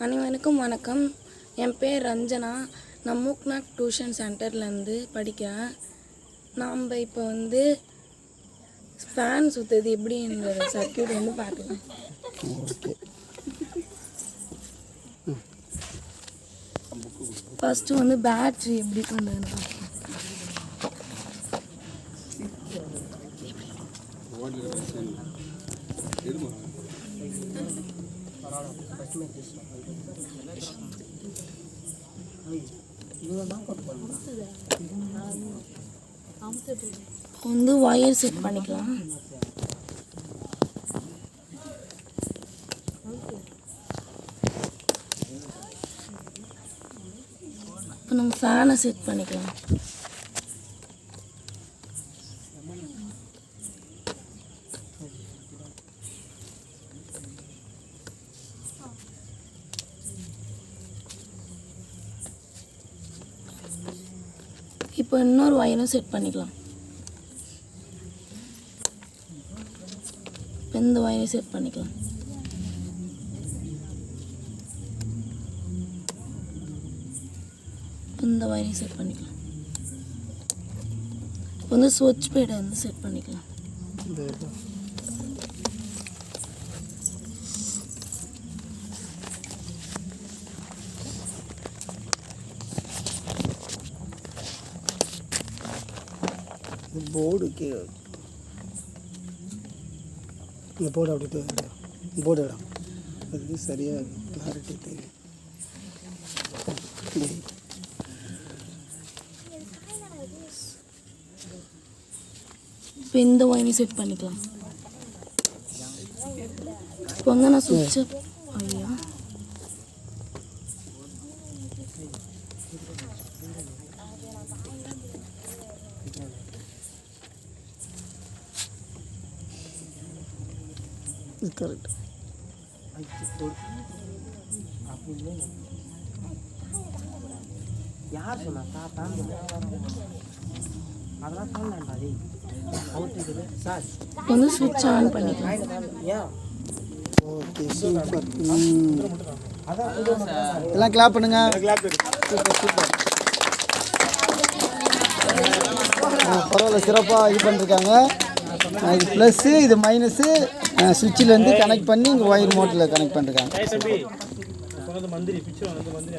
அனைவருக்கும் வணக்கம். என் பேர் ரஞ்சனா. நான் மூக்நாக் டியூஷன் சென்டர்லேருந்து படிக்கிறேன். நாம் இப்போ ஃபேன் சுற்றுறது எப்படின்ற சர்க்கியூட் பார்க்கலாம். ஃபஸ்ட்டு பேட்ரி எப்படி பண்ணுறதுன்னு பார்க்கலாம். ஒயர் செட் பண்ணிக்கலாம். இப்போ நம்ம ஃபேனை செட் பண்ணிக்கலாம். இப்போ இன்னொரு ஒயரும் செட் பண்ணிக்கலாம். இந்த ஒயரையும் செட் பண்ணிக்கலாம். இந்த ஒயரையும் செட் பண்ணிக்கலாம். இப்போ ஸ்விட்ச் பேடை செட் பண்ணிக்கலாம். போர்டுக்கு இந்த போர்டு அப்படி போர்டு இடம் அது சரியாக கிளாரிட்டி தெரியும். இப்போ இந்த ஒயரையும் செட் பண்ணிக்கலாம். இப்போ நான் சுவிட்சை ஐயா கரெக்ட். யார் சொன்னா அதெல்லாம் சொல்லலாம்டா. ஸ்விட்ச் ஆன் பண்ணிக்கலாம். Okay, super. எல்லாம் கிளாப் பண்ணுங்க. சூப்பர். பரவாயில்ல, சிறப்பாக இது பண்ணிருக்காங்க. இது ப்ளஸ்ஸு, இது மைனஸு, சுவிட்சிலேருந்து கனெக்ட் பண்ணி இங்கே ஒயர் மோட்டில் கனெக்ட் பண்ணிருக்காங்க. மந்திரி பிக்சர் வந்து மந்திரி